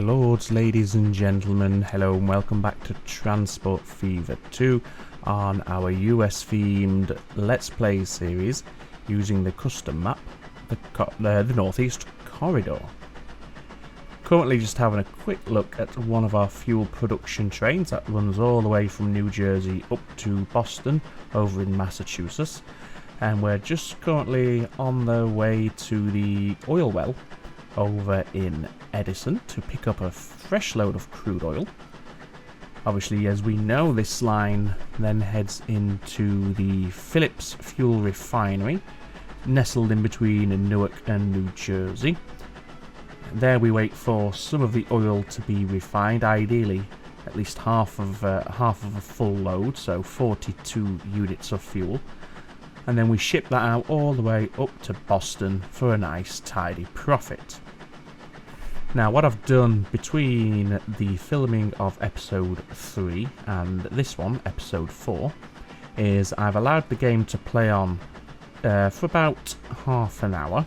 lords, ladies and gentlemen, hello and welcome back to Transport Fever 2 on our US themed Let's Play series using the custom map, the Northeast Corridor. Currently just having a quick look at one of our fuel production trains that runs all the way from New Jersey up to Boston over in Massachusetts, and we're just currently on the way to the oil well over in Edison to pick up a fresh load of crude oil. Obviously, as we know, this line then heads into the Phillips fuel refinery, nestled in between Newark and New Jersey. There we wait for some of the oil to be refined, ideally at least half of a full load, so 42 units of fuel. And then we ship that out all the way up to Boston for a nice tidy profit. Now, what I've done between the filming of episode 3 and this one, episode 4, is I've allowed the game to play on for about half an hour.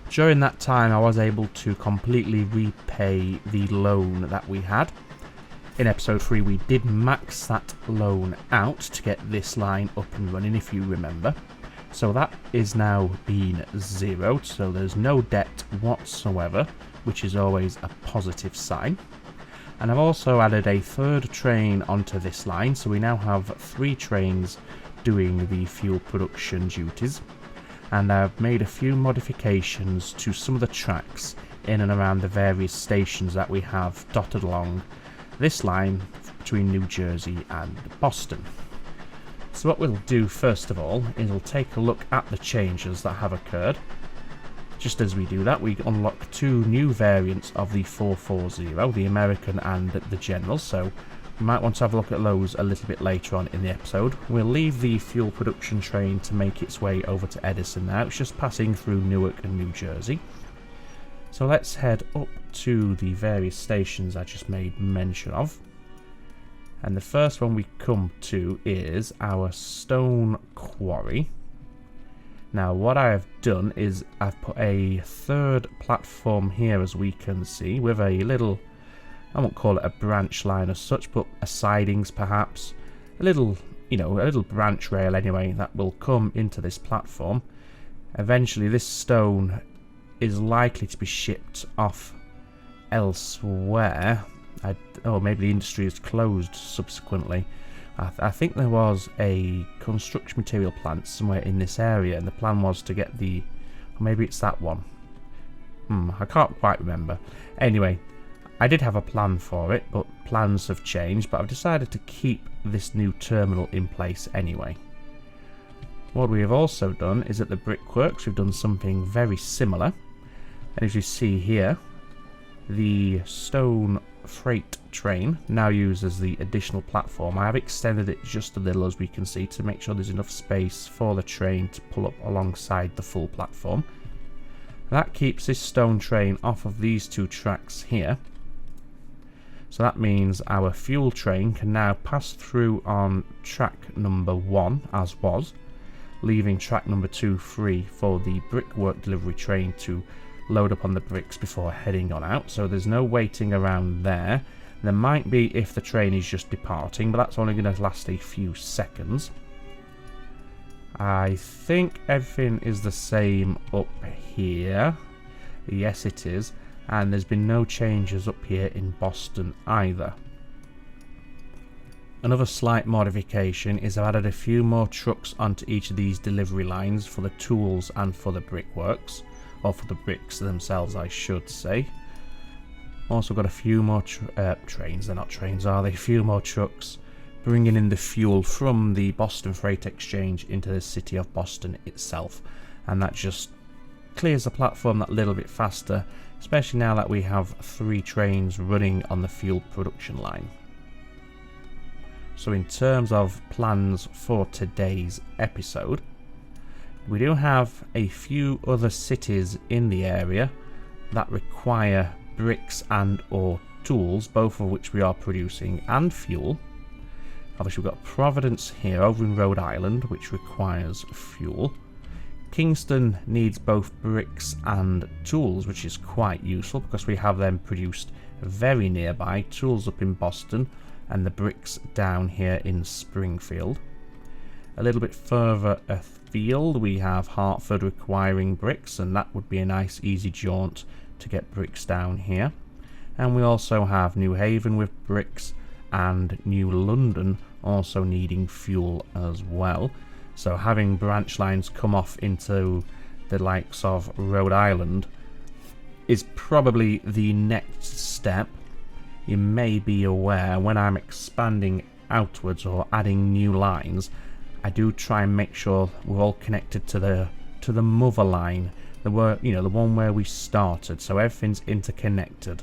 During that time I was able to completely repay the loan that we had. In episode 3 we did max that loan out to get this line up and running, if you remember. So that is now been zeroed, so there's no debt whatsoever, which is always a positive sign. And I've also added a third train onto this line, so we now have 3 trains doing the fuel production duties. And I've made a few modifications to some of the tracks in and around the various stations that we have dotted along this line between New Jersey and Boston. So what we'll do first of all is we'll take a look at the changes that have occurred. Just as we do that, we unlock 2 new variants of the 440, the American and the General, so we might want to have a look at those a little bit later on in the episode. We'll leave the fuel production train to make its way over to Edison now. It's just passing through Newark and New Jersey. So let's head up to the various stations I just made mention of. And the first one we come to is our stone quarry. Now what I have done is I've put a third platform here, as we can see, with a little, I won't call it a branch line as such, but a sidings perhaps, a little, a little branch rail anyway that will come into this platform. Eventually this stone is likely to be shipped off elsewhere. Maybe the industry is closed subsequently. I think there was a construction material plant somewhere in this area, and the plan was to get or maybe it's that one. I can't quite remember. Anyway, I did have a plan for it, but plans have changed, but I've decided to keep this new terminal in place anyway. What we have also done is at the brickworks, we've done something very similar. And as you see here, the stone freight train now uses the additional platform. I have extended it just a little, as we can see, to make sure there's enough space for the train to pull up alongside the full platform. That keeps this stone train off of these 2 tracks here. So that means our fuel train can now pass through on track number 1 as was, leaving track number 2 free for the brickwork delivery train to load up on the bricks before heading on out. So there's no waiting around there. There might be if the train is just departing, but that's only going to last a few seconds. I think everything is the same up here. Yes, it is. And there's been no changes up here in Boston either. Another slight modification is I've added a few more trucks onto each of these delivery lines for the tools and for the brickworks. Or for the bricks themselves, I should say. Also got a few more trains. They're not trains, are they? A few more trucks bringing in the fuel from the Boston Freight Exchange into the city of Boston itself. And that just clears the platform that little bit faster, especially now that we have 3 trains running on the fuel production line. So in terms of plans for today's episode, we do have a few other cities in the area that require bricks and or tools, both of which we are producing, and fuel. Obviously we've got Providence here over in Rhode Island, which requires fuel. Kingston needs both bricks and tools, which is quite useful because we have them produced very nearby. Tools up in Boston and the bricks down here in Springfield. A little bit further afield we have Hartford requiring bricks, and that would be a nice easy jaunt to get bricks down here. And we also have New Haven with bricks and New London also needing fuel as well. So having branch lines come off into the likes of Rhode Island is probably the next step. You may be aware when I'm expanding outwards or adding new lines, I do try and make sure we're all connected to the mother line, the one where we started, so everything's interconnected.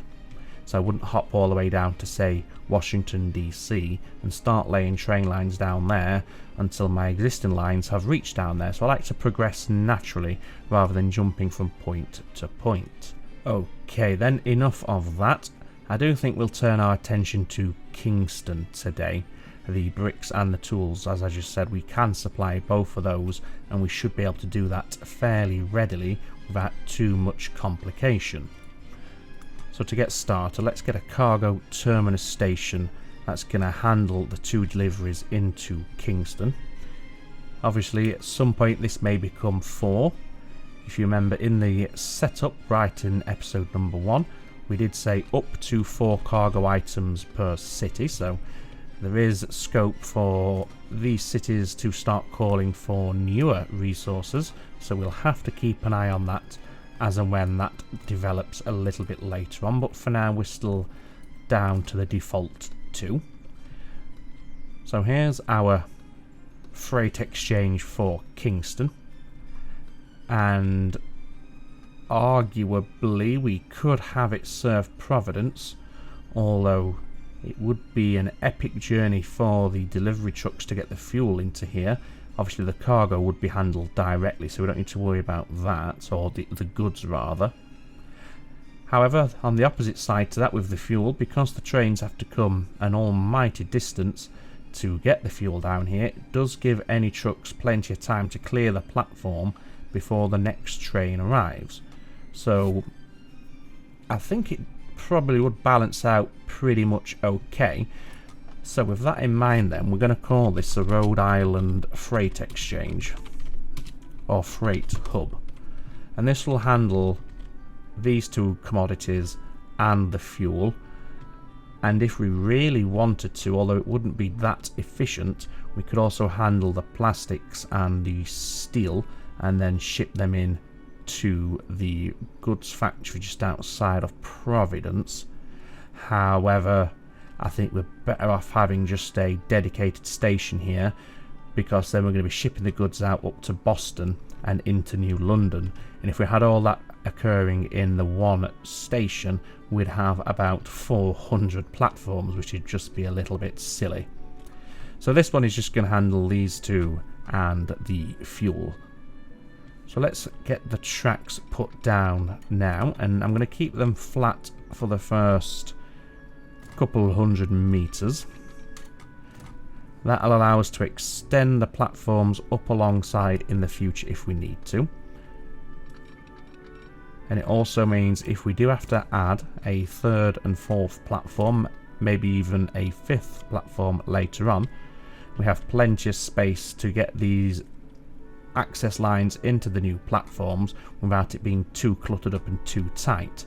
So I wouldn't hop all the way down to, say, Washington DC and start laying train lines down there until my existing lines have reached down there. So I like to progress naturally rather than jumping from point to point. Okay, then enough of that. I do think we'll turn our attention to Kingston today. The bricks and the tools, as I just said, we can supply both of those, and we should be able to do that fairly readily without too much complication. So to get started, let's get a cargo terminus station that's going to handle the 2 deliveries into Kingston. Obviously, at some point this may become 4. If you remember in the setup right in episode number 1, we did say up to 4 cargo items per city, so there is scope for these cities to start calling for newer resources, so we'll have to keep an eye on that as and when that develops a little bit later on, but for now we're still down to the default 2. So here's our freight exchange for Kingston, and arguably we could have it serve Providence, although it would be an epic journey for the delivery trucks to get the fuel into here. Obviously the cargo would be handled directly, so we don't need to worry about that, or the goods rather. However, on the opposite side to that with the fuel, because the trains have to come an almighty distance to get the fuel down here, it does give any trucks plenty of time to clear the platform before the next train arrives. So I think it probably would balance out pretty much okay. So with that in mind then, we're going to call this a Rhode Island Freight Exchange, or Freight Hub. And this will handle these 2 commodities and the fuel. And if we really wanted to, although it wouldn't be that efficient, we could also handle the plastics and the steel and then ship them in to the goods factory just outside of Providence. However, I think we're better off having just a dedicated station here, because then we're going to be shipping the goods out up to Boston and into New London, and if we had all that occurring in the one station, we'd have about 400 platforms, which would just be a little bit silly. So this one is just going to handle these 2 and the fuel. So let's get the tracks put down now, and I'm going to keep them flat for the first couple hundred meters. That'll allow us to extend the platforms up alongside in the future if we need to. And it also means if we do have to add a 3rd and 4th platform, maybe even a 5th platform later on, we have plenty of space to get these access lines into the new platforms without it being too cluttered up and too tight.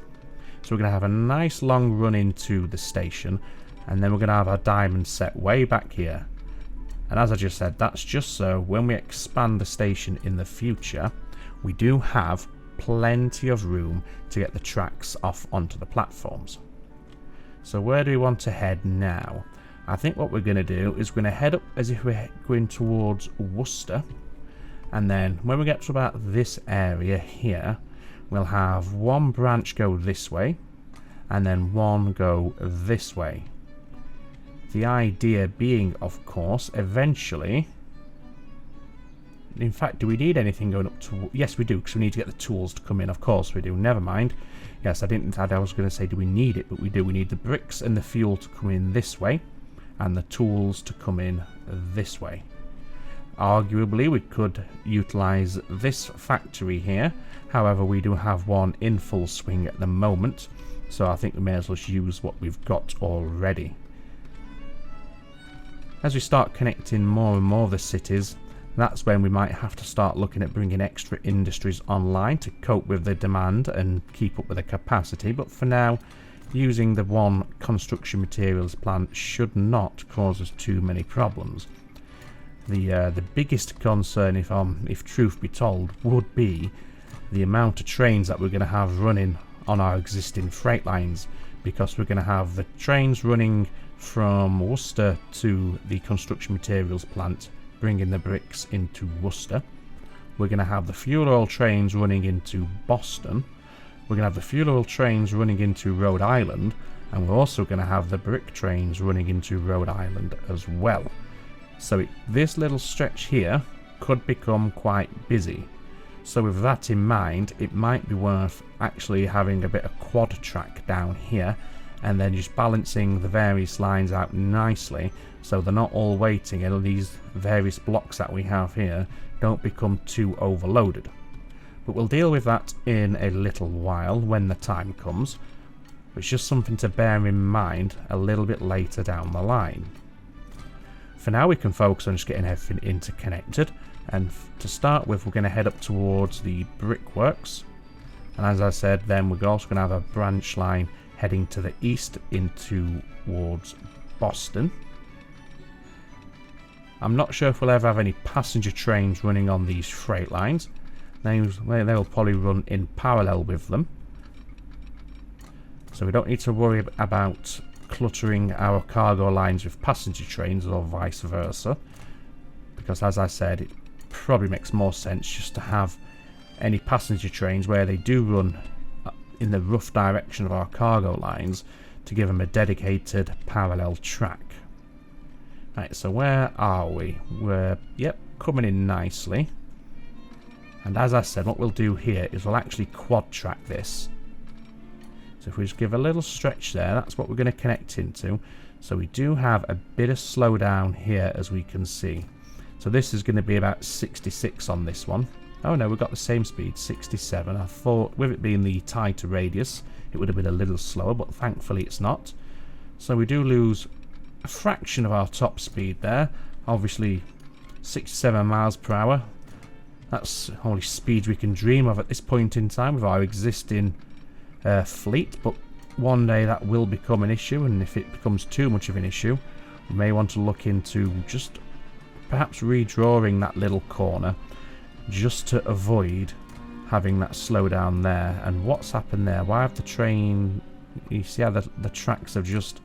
So we're going to have a nice long run into the station, and then we're going to have our diamond set way back here. And as I just said, that's just so when we expand the station in the future, we do have plenty of room to get the tracks off onto the platforms. So where do we want to head now? I think what we're going to do is we're going to head up as if we're going towards Worcester, and then when we get to about this area here, we'll have one branch go this way and then one go this way. The idea being, of course, eventually... In fact, do we need anything going up to... Yes, we do, because we need to get the tools to come in. Of course we do. Never mind. Yes, I was going to say, do we need it? But we do. We need the bricks and the fuel to come in this way, and the tools to come in this way. arguably we could utilise this factory here. However, we do have one in full swing at the moment, so I think we may as well use what we've got already. As we start connecting more and more of the cities, that's when we might have to start looking at bringing extra industries online to cope with the demand and keep up with the capacity. But for now, using the one construction materials plant should not cause us too many problems. The biggest concern, if truth be told, would be the amount of trains that we're going to have running on our existing freight lines, because we're going to have the trains running from Worcester to the construction materials plant, bringing the bricks into Worcester. We're going to have the fuel oil trains running into Boston. We're going to have the fuel oil trains running into Rhode Island, and we're also going to have the brick trains running into Rhode Island as well. So this little stretch here could become quite busy. So with that in mind, it might be worth actually having a bit of quad track down here, and then just balancing the various lines out nicely so they're not all waiting, and these various blocks that we have here don't become too overloaded. But we'll deal with that in a little while when the time comes. It's just something to bear in mind a little bit later down the line. For now, we can focus on just getting everything interconnected, and to start with, we're going to head up towards the brickworks. And as I said, then we're also going to have a branch line heading to the east towards Boston. I'm not sure if we'll ever have any passenger trains running on these freight lines. They'll probably run in parallel with them. So we don't need to worry about cluttering our cargo lines with passenger trains or vice versa. Because as I said, it probably makes more sense just to have any passenger trains where they do run in the rough direction of our cargo lines to give them a dedicated parallel track. Right, so where are we? We're, coming in nicely. And as I said, what we'll do here is we'll actually quad track this. So if we just give a little stretch there, that's what we're going to connect into. So we do have a bit of slowdown here, as we can see. So this is going to be about 66 on this one. Oh no, we've got the same speed, 67. I thought with it being the tighter radius, it would have been a little slower, but thankfully it's not. So we do lose a fraction of our top speed there. Obviously 67 miles per hour. That's the only speed we can dream of at this point in time with our existing fleet, but one day that will become an issue, and if it becomes too much of an issue, we may want to look into just perhaps redrawing that little corner just to avoid having that slowdown there. And what's happened there? Why have the train... You see how the tracks have just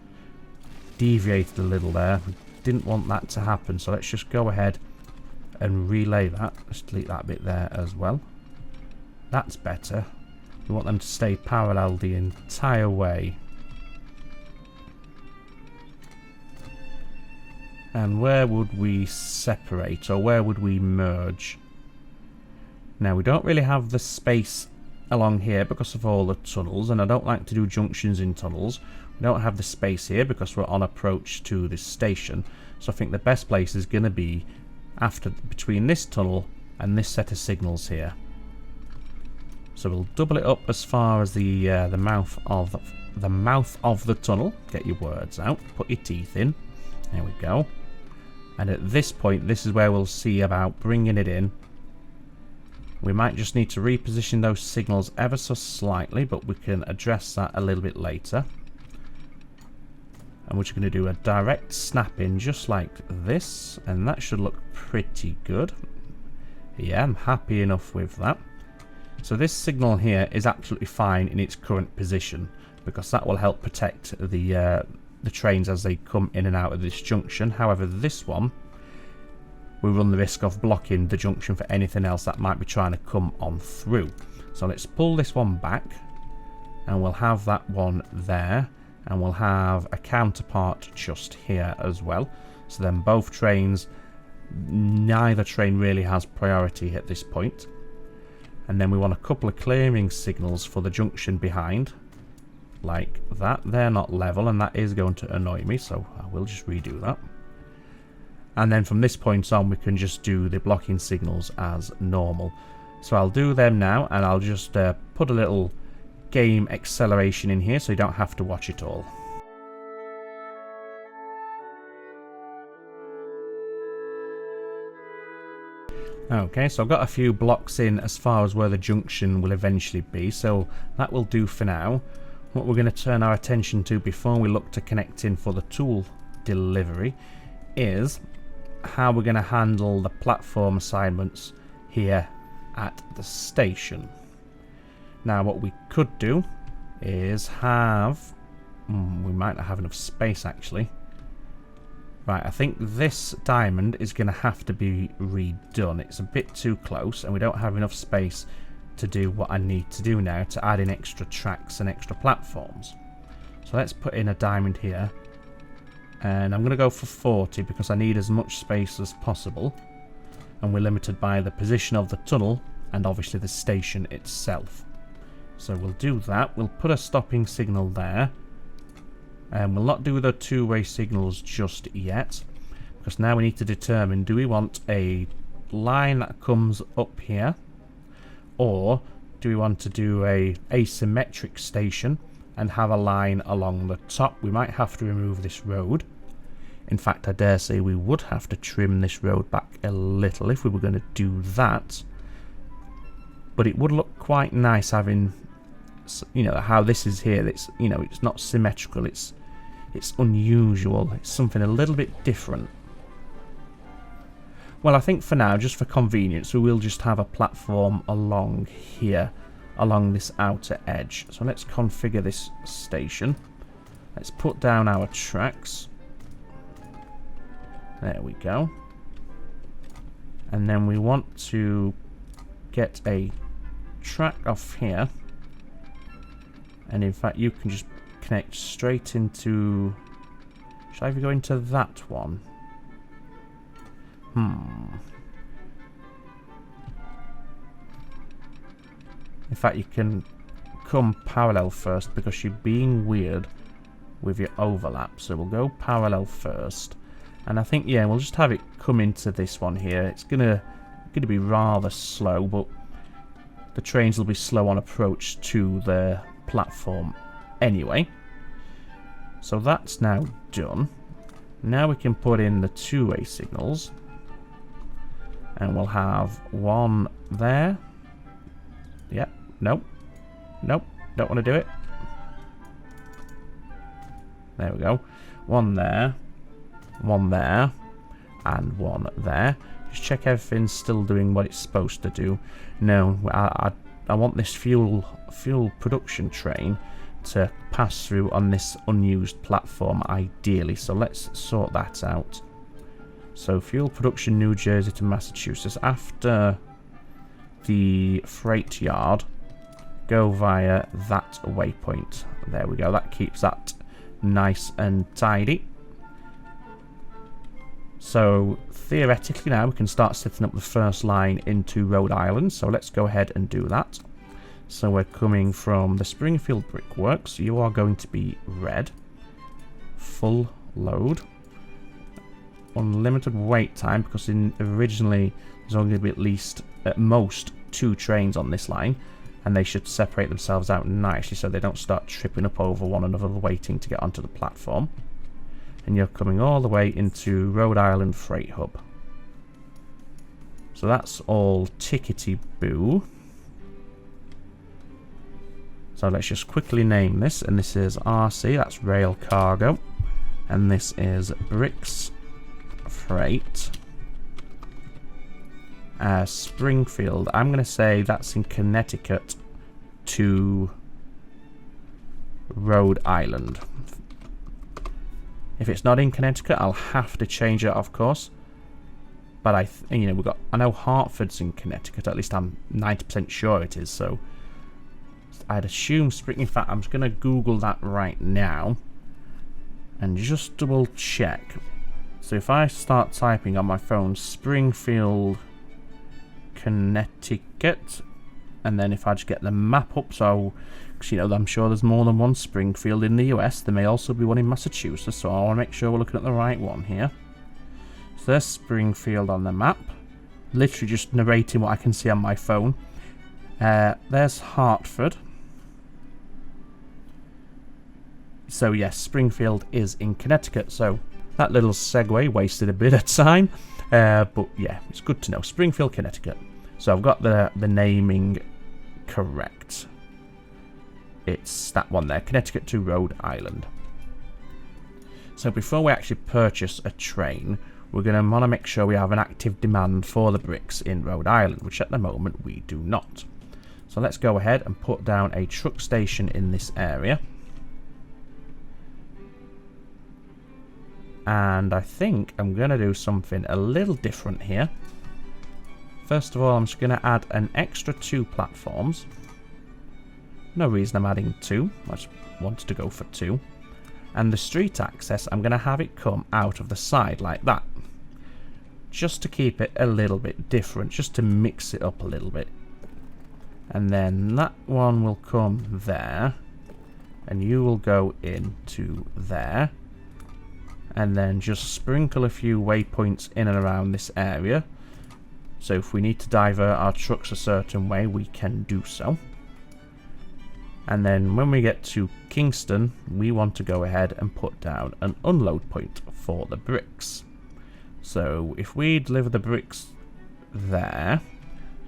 deviated a little there. We didn't want that to happen, so let's just go ahead and relay that. Let's delete that bit there as well. That's better. We want them to stay parallel the entire way. And where would we separate, or where would we merge? Now, we don't really have the space along here because of all the tunnels, and I don't like to do junctions in tunnels. We don't have the space here because we're on approach to this station. So I think the best place is going to be between this tunnel and this set of signals here. So we'll double it up as far as the mouth of the tunnel. Get your words out. Put your teeth in. There we go. And at this point, this is where we'll see about bringing it in. We might just need to reposition those signals ever so slightly, but we can address that a little bit later. And we're just going to do a direct snap in just like this, and that should look pretty good. Yeah, I'm happy enough with that. So this signal here is absolutely fine in its current position, because that will help protect the trains as they come in and out of this junction. However, this one, we run the risk of blocking the junction for anything else that might be trying to come on through. So let's pull this one back, and we'll have that one there, and we'll have a counterpart just here as well. So then both trains, neither train really has priority at this point. And then we want a couple of clearing signals for the junction behind, like that. They're not level, and that is going to annoy me, so I will just redo that. And then from this point on, we can just do the blocking signals as normal. So I'll do them now, and I'll just put a little game acceleration in here so you don't have to watch it all. Okay, so I've got a few blocks in as far as where the junction will eventually be, so that will do for now. What we're going to turn our attention to before we look to connect in for the tool delivery is how we're going to handle the platform assignments here at the station. Now what we could do is have... we might not have enough space actually. Right, I think this diamond is going to have to be redone. It's a bit too close and we don't have enough space to do what I need to do now to add in extra tracks and extra platforms. So let's put in a diamond here. And I'm going to go for 40 because I need as much space as possible. And we're limited by the position of the tunnel and obviously the station itself. So we'll do that. We'll put a stopping signal there. And we'll not do the two-way signals just yet, because now we need to determine, do we want a line that comes up here, or do we want to do a asymmetric station and have a line along the top? We might have to remove this road. In fact, I dare say we would have to trim this road back a little if we were going to do that. But it would look quite nice having, you know, how this is here. It's, you know, it's not symmetrical. It's unusual. It's something a little bit different. Well, I think for now, just for convenience, we will just have a platform along here, along this outer edge. So let's configure this station. Let's put down our tracks. There we go. And then we want to get a track off here. And in fact, you can just connect straight into... Should I go into that one? In fact, you can come parallel first because you're being weird with your overlap. So we'll go parallel first. And I think, yeah, we'll just have it come into this one here. It's gonna be rather slow, but the trains will be slow on approach to the platform anyway. So that's now done. Now we can put in the two-way signals. And we'll have one there. Yep. Nope. Nope. Don't want to do it. There we go. One there. One there. And one there. Just check everything's still doing what it's supposed to do. No, I want this fuel production train to pass through on this unused platform ideally, so let's sort that out. So fuel production, New Jersey to Massachusetts. After the freight yard, go via that waypoint. There we go. That keeps that nice and tidy. So theoretically now we can start setting up the first line into Rhode Island. So let's go ahead and do that. So we're coming from the Springfield Brickworks. You are going to be red. Full load. Unlimited wait time, because originally there's only going to be at least, at most, 2 trains on this line. And they should separate themselves out nicely so they don't start tripping up over one another waiting to get onto the platform. And you're coming all the way into Rhode Island Freight Hub. So that's all tickety-boo. So let's just quickly name this, and this is RC, that's Rail Cargo, and this is Bricks Freight. Springfield, I'm going to say that's in Connecticut to Rhode Island. If it's not in Connecticut, I'll have to change it, of course. But I know Hartford's in Connecticut, at least I'm 90% sure it is, so I'd assume in fact, I'm just going to Google that right now and just double check. So if I start typing on my phone Springfield, Connecticut, and then if I just get the map up, so because I'm sure there's more than one Springfield in the US, there may also be one in Massachusetts, so I want to make sure we're looking at the right one here. So there's Springfield on the map. Literally just narrating what I can see on my phone. There's Hartford. So yes, Springfield is in Connecticut. So that little segue wasted a bit of time. But yeah, it's good to know. Springfield, Connecticut. So I've got the naming correct. It's that one there, Connecticut to Rhode Island. So before we actually purchase a train, we're going to want to make sure we have an active demand for the bricks in Rhode Island, which at the moment we do not. So let's go ahead and put down a truck station in this area. And I think I'm going to do something a little different here. First of all, I'm just going to add an extra 2 platforms. No reason I'm adding 2. I just wanted to go for 2. And the street access, I'm going to have it come out of the side like that. Just to keep it a little bit different, just to mix it up a little bit. And then that one will come there. And you will go into there. And then just sprinkle a few waypoints in and around this area. So if we need to divert our trucks a certain way, we can do so. And then when we get to Kingston, we want to go ahead and put down an unload point for the bricks. So if we deliver the bricks there,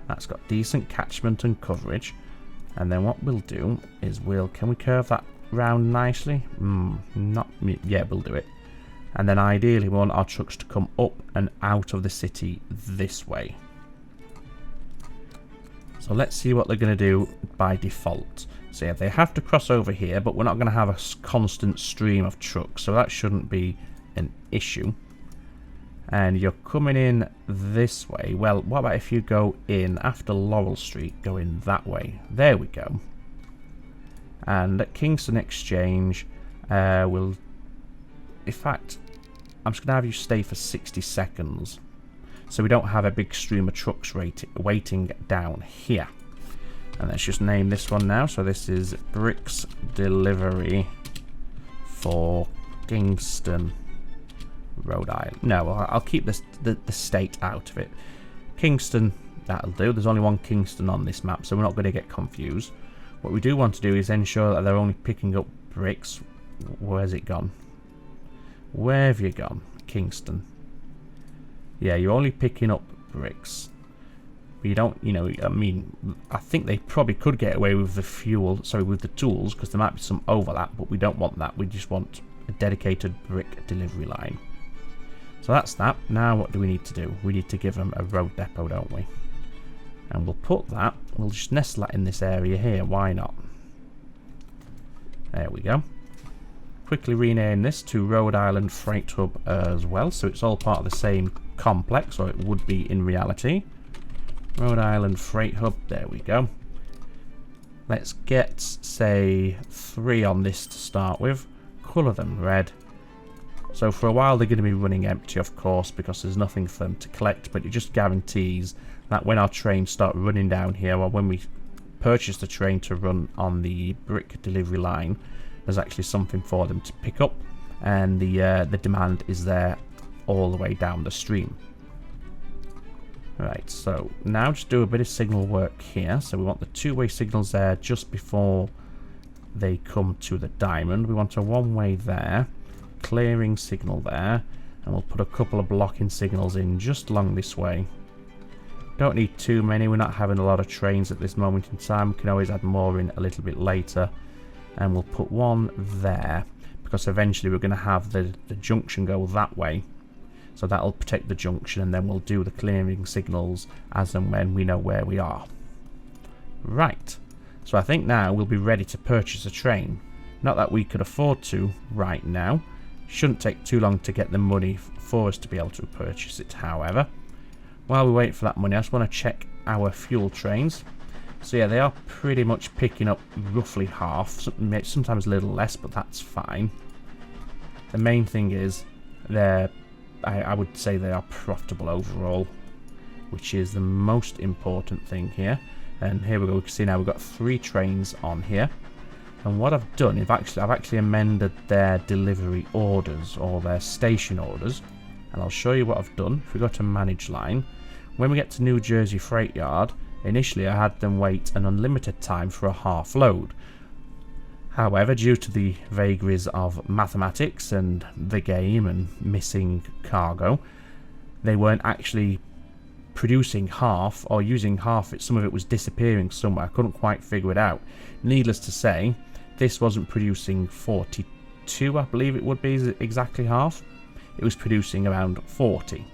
that's got decent catchment and coverage. And then what we'll do is can we curve that round nicely? Yeah, we'll do it. And then ideally we want our trucks to come up and out of the city this way. So let's see what they're going to do by default. So yeah, they have to cross over here, but we're not going to have a constant stream of trucks, so that shouldn't be an issue. And you're coming in this way. Well, what about if you go in after Laurel Street, go in that way. There we go. And at Kingston Exchange, we'll... In fact, I'm just going to have you stay for 60 seconds. So we don't have a big stream of trucks waiting down here. And let's just name this one now. So this is Bricks Delivery for Kingston, Rhode Island. No, I'll keep the state out of it. Kingston, that'll do. There's only one Kingston on this map, so we're not going to get confused. What we do want to do is ensure that they're only picking up bricks. Where's it gone? Where have you gone? Kingston. Yeah, you're only picking up bricks. But you don't, I mean, I think they probably could get away with with the tools, because there might be some overlap, but we don't want that. We just want a dedicated brick delivery line. So that's that. Now what do we need to do? We need to give them a road depot, don't we? And we'll just nestle that in this area here. Why not? There we go. Quickly rename this to Rhode Island Freight Hub as well, so it's all part of the same complex, or it would be in reality. Rhode Island Freight Hub, there we go. Let's get, say, 3 on this to start with. Colour them red. So for a while they're going to be running empty, of course, because there's nothing for them to collect, but it just guarantees that when our trains start running down here, or when we purchase the train to run on the brick delivery line, there's actually something for them to pick up, and the demand is there all the way down the stream. Right, so now just do a bit of signal work here. So we want the 2-way signals there just before they come to the diamond. We want a 1-way there, clearing signal there, and we'll put a couple of blocking signals in just along this way. Don't need too many. We're not having a lot of trains at this moment in time. We can always add more in a little bit later. And we'll put 1 there, because eventually we're going to have the junction go that way. So that'll protect the junction, and then we'll do the clearing signals as and when we know where we are. Right. So I think now we'll be ready to purchase a train. Not that we could afford to right now. Shouldn't take too long to get the money for us to be able to purchase it, however. While we wait for that money, I just want to check our fuel trains. So yeah, they are pretty much picking up roughly half, sometimes a little less, but that's fine. The main thing is I would say they are profitable overall, which is the most important thing here. And here we go, we can see now we've got 3 trains on here. And what I've done, I've actually amended their delivery orders, or their station orders. And I'll show you what I've done. If we go to manage line, when we get to New Jersey Freight Yard, initially I had them wait an unlimited time for a half load. However, due to the vagaries of mathematics and the game and missing cargo, they weren't actually producing half or using half. Some of it was disappearing somewhere. I couldn't quite figure it out. Needless to say, this wasn't producing 42, I believe it would be exactly half. It was producing around 40.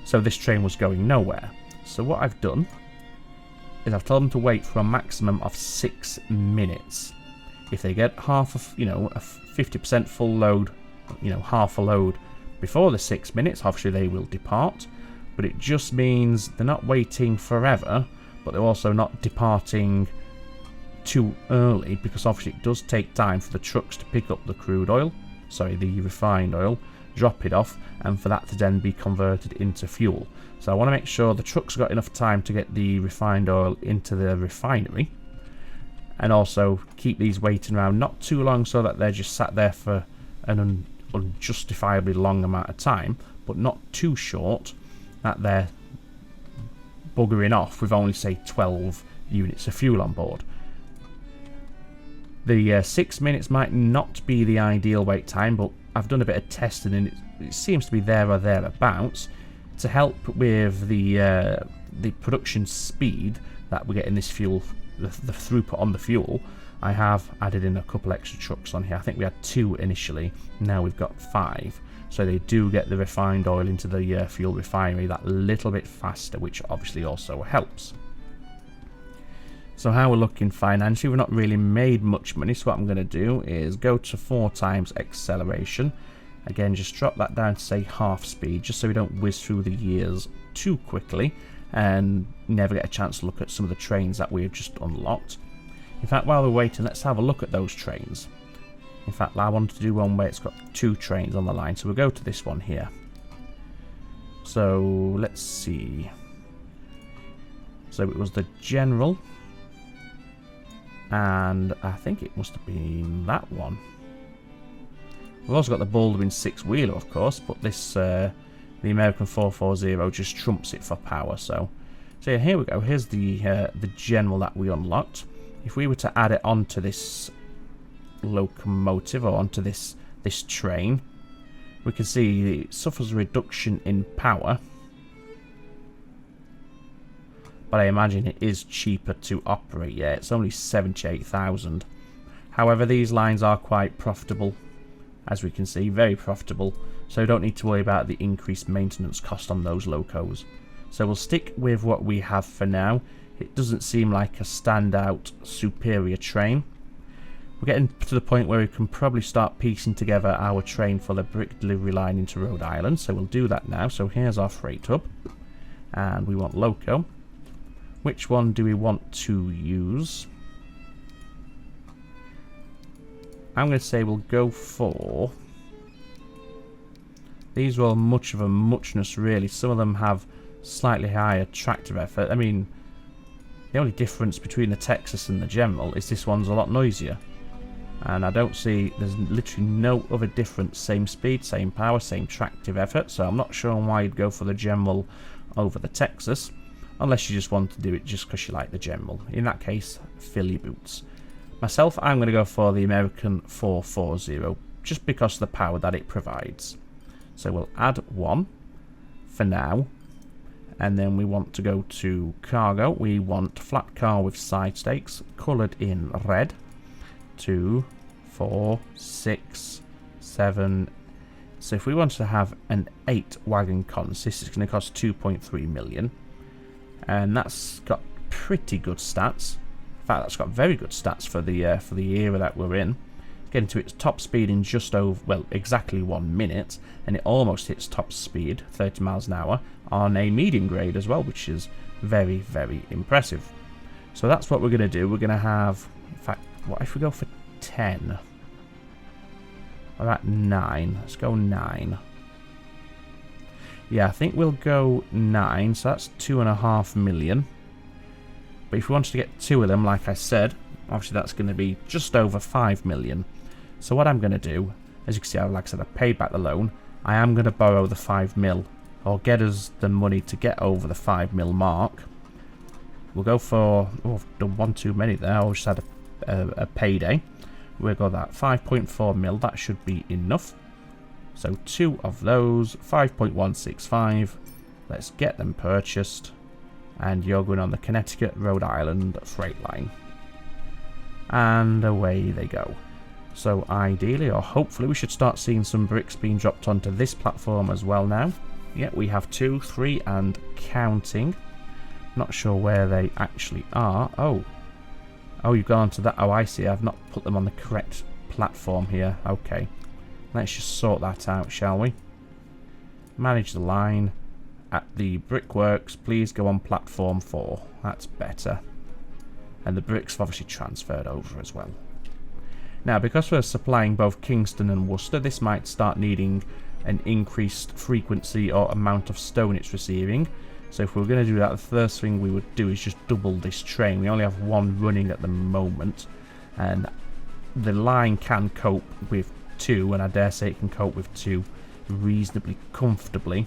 So this train was going nowhere. So what I've done is I've told them to wait for a maximum of 6 minutes. If they get half of, a 50% full load, half a load before the 6 minutes, obviously they will depart. But it just means they're not waiting forever, but they're also not departing too early, because obviously it does take time for the trucks to pick up the the refined oil, drop it off, and for that to then be converted into fuel. So I want to make sure the trucks got enough time to get the refined oil into the refinery, and also keep these waiting around not too long so that they're just sat there for an unjustifiably long amount of time, but not too short that they're buggering off with only, say, 12 units of fuel on board. The 6 minutes might not be the ideal wait time, but I've done a bit of testing and it seems to be there or thereabouts to help with the production speed that we get in this fuel, the throughput on the fuel. I have added in a couple extra trucks on here. I think we had 2 initially, now we've got 5. So they do get the refined oil into the fuel refinery that little bit faster, which obviously also helps. So how we're looking financially, we've not really made much money, so what I'm going to do is go to 4 times acceleration. Again, just drop that down to, say, half speed, just so we don't whiz through the years too quickly and never get a chance to look at some of the trains that we've just unlocked. In fact, while we're waiting, let's have a look at those trains. In fact, I wanted to do one where it's got 2 trains on the line, so we'll go to this one here. So let's see. So it was the General, and I think it must have been that one. We've also got the Baldwin 6-wheeler, of course, but this the American 440 just trumps it for power. So yeah, here we go. Here's the General that we unlocked. If we were to add it onto this locomotive or onto this train, we can see it suffers a reduction in power, but I imagine it is cheaper to operate. Yeah, it's only 78,000. However, these lines are quite profitable, as we can see, very profitable, so don't need to worry about the increased maintenance cost on those locos. So we'll stick with what we have for now. It doesn't seem like a standout superior train. We're getting to the point where we can probably start piecing together our train for the brick delivery line into Rhode Island, so we'll do that now. So here's our freight hub, and we want loco. Which one do we want to use? I'm going to say we'll go for... These are all much of a muchness, really. Some of them have slightly higher tractive effort. I mean, the only difference between the Texas and the General is this one's a lot noisier. And I don't see, there's literally no other difference. Same speed, same power, same tractive effort. So I'm not sure why you'd go for the General over the Texas, unless you just want to do it just because you like the General. In that case, fill your boots. Myself, I'm going to go for the American 440, just because of the power that it provides. So we'll add 1 for now. And then we want to go to cargo. We want flat car with side stakes, coloured in red. 2, 4, 6, 7. So if we want to have an 8 wagon cons, this is going to cost 2.3 million. And that's got pretty good stats. In fact, that's got very good stats for the era that we're in. Getting to its top speed in just over, well, exactly 1 minute, and it almost hits top speed, 30 miles an hour, on a medium grade as well, which is very, very impressive. So that's what we're going to do. We're going to have, in fact, what if we go for 10? Or at 9? Let's go 9. Yeah, I think we'll go 9, so that's 2.5 million. But if we wanted to get 2 of them, like I said, obviously that's going to be just over 5 million. So what I'm going to do, as you can see, like I said, I paid back the loan. I am going to borrow the 5 mil, or get us the money to get over the 5 mil mark. We'll go for, oh, I've done one too many there, I just had a payday. We'll go that 5.4 mil, that should be enough. So 2 of those, 5.165, let's get them purchased. And you're going on the Connecticut, Rhode Island freight line. And away they go. So ideally, or hopefully, we should start seeing some bricks being dropped onto this platform as well now. Yeah, we have 2, 3, and counting. Not sure where they actually are. Oh, you've gone to that. Oh, I see. I've not put them on the correct platform here. Okay. Let's just sort that out, shall we? Manage the line. At the brickworks, please go on platform 4. That's better. And the bricks have obviously transferred over as well. Now, because we're supplying both Kingston and Worcester, this might start needing an increased frequency or amount of stone it's receiving. So if we were going to do that, the first thing we would do is just double this train. We only have 1 running at the moment, and the line can cope with 2, and I dare say it can cope with 2 reasonably comfortably.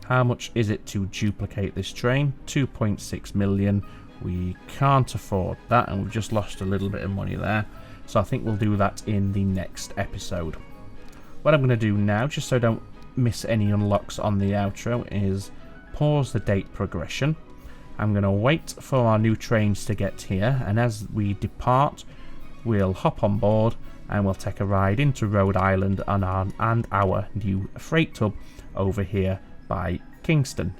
How much is it to duplicate this train? 2.6 million. We can't afford that, and we've just lost a little bit of money there. So I think we'll do that in the next episode. What I'm going to do now, just so I don't miss any unlocks on the outro, is pause the date progression. I'm going to wait for our new trains to get here, and as we depart, we'll hop on board and we'll take a ride into Rhode Island and our new freight hub over here by Kingston.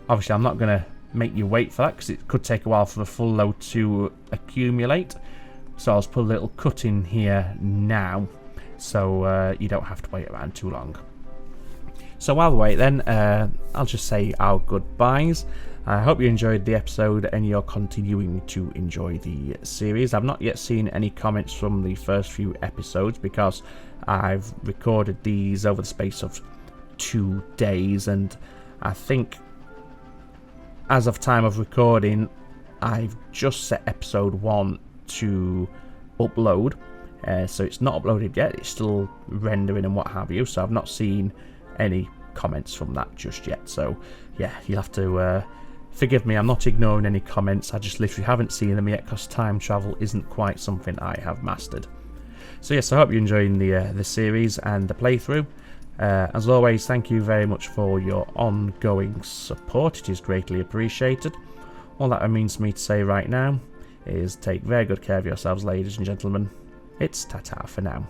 Obviously, I'm not going to make you wait for that because it could take a while for the full load to accumulate. So I'll just put a little cut in here now, so you don't have to wait around too long. So while we wait then, I'll just say our goodbyes. I hope you enjoyed the episode and you're continuing to enjoy the series. I've not yet seen any comments from the first few episodes because I've recorded these over the space of 2 days, and I think as of time of recording I've just set episode 1 to upload, so it's not uploaded yet, it's still rendering and what have you, so I've not seen any comments from that just yet. So yeah, you'll have to forgive me, I'm not ignoring any comments, I just literally haven't seen them yet because time travel isn't quite something I have mastered. So yes, I hope you're enjoying the series and the playthrough. As always, thank you very much for your ongoing support, it is greatly appreciated. All that means for me to say right now is take very good care of yourselves, ladies and gentlemen. It's ta-ta for now.